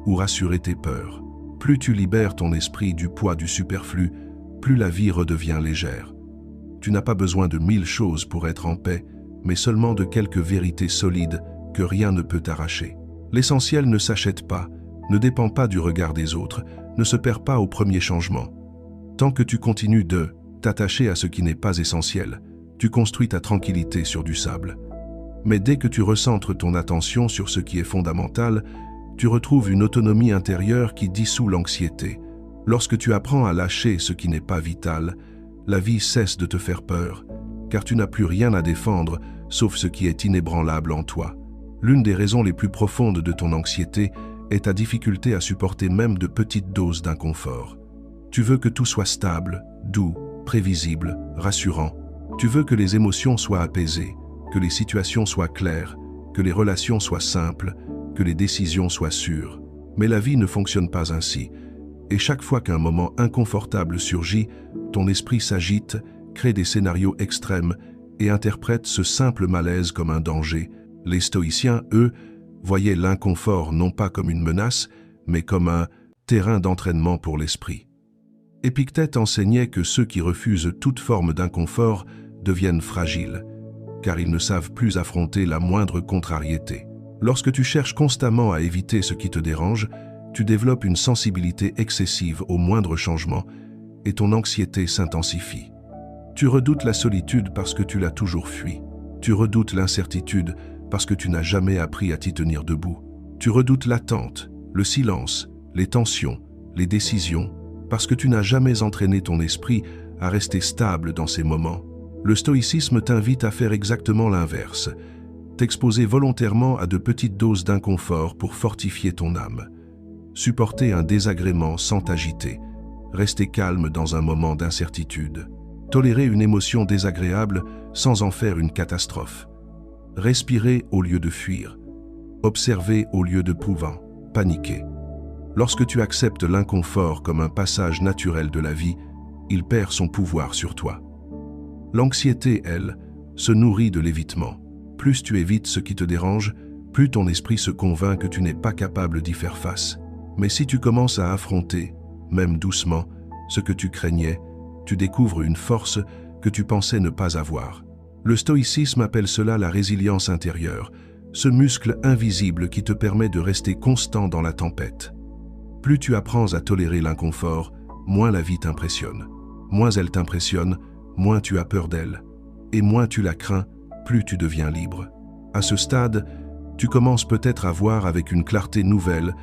ou rassurer tes peurs. Plus tu libères ton esprit du poids du superflu, plus la vie redevient légère. Tu n'as pas besoin de 1000 choses pour être en paix, mais seulement de quelques vérités solides que rien ne peut arracher. L'essentiel ne s'achète pas, ne dépend pas du regard des autres, ne se perd pas au premier changement. Tant que tu continues de t'attacher à ce qui n'est pas essentiel, tu construis ta tranquillité sur du sable. Mais dès que tu recentres ton attention sur ce qui est fondamental, tu retrouves une autonomie intérieure qui dissout l'anxiété. Lorsque tu apprends à lâcher ce qui n'est pas vital, la vie cesse de te faire peur, car tu n'as plus rien à défendre sauf ce qui est inébranlable en toi. L'une des raisons les plus profondes de ton anxiété est ta difficulté à supporter même de petites doses d'inconfort. Tu veux que tout soit stable, doux, prévisible, rassurant. Tu veux que les émotions soient apaisées, que les situations soient claires, que les relations soient simples, que les décisions soient sûres. Mais la vie ne fonctionne pas ainsi. Et chaque fois qu'un moment inconfortable surgit, ton esprit s'agite, crée des scénarios extrêmes et interprète ce simple malaise comme un danger. Les stoïciens, eux, voyaient l'inconfort non pas comme une menace, mais comme un terrain d'entraînement pour l'esprit. Épictète enseignait que ceux qui refusent toute forme d'inconfort deviennent fragiles, car ils ne savent plus affronter la moindre contrariété. Lorsque tu cherches constamment à éviter ce qui te dérange, tu développes une sensibilité excessive aux moindres changements et ton anxiété s'intensifie. Tu redoutes la solitude parce que tu l'as toujours fui. Tu redoutes l'incertitude parce que tu n'as jamais appris à t'y tenir debout. Tu redoutes l'attente, le silence, les tensions, les décisions, parce que tu n'as jamais entraîné ton esprit à rester stable dans ces moments. Le stoïcisme t'invite à faire exactement l'inverse, t'exposer volontairement à de petites doses d'inconfort pour fortifier ton âme. Supporter un désagrément sans t'agiter, rester calme dans un moment d'incertitude, tolérer une émotion désagréable sans en faire une catastrophe, respirer au lieu de fuir, observer au lieu de paniquer. Lorsque tu acceptes l'inconfort comme un passage naturel de la vie, il perd son pouvoir sur toi. L'anxiété, elle, se nourrit de l'évitement. Plus tu évites ce qui te dérange, plus ton esprit se convainc que tu n'es pas capable d'y faire face. Mais si tu commences à affronter, même doucement, ce que tu craignais, tu découvres une force que tu pensais ne pas avoir. Le stoïcisme appelle cela la résilience intérieure, ce muscle invisible qui te permet de rester constant dans la tempête. Plus tu apprends à tolérer l'inconfort, moins la vie t'impressionne. Moins elle t'impressionne, moins tu as peur d'elle. Et moins tu la crains, plus tu deviens libre. À ce stade, tu commences peut-être à voir avec une clarté nouvelle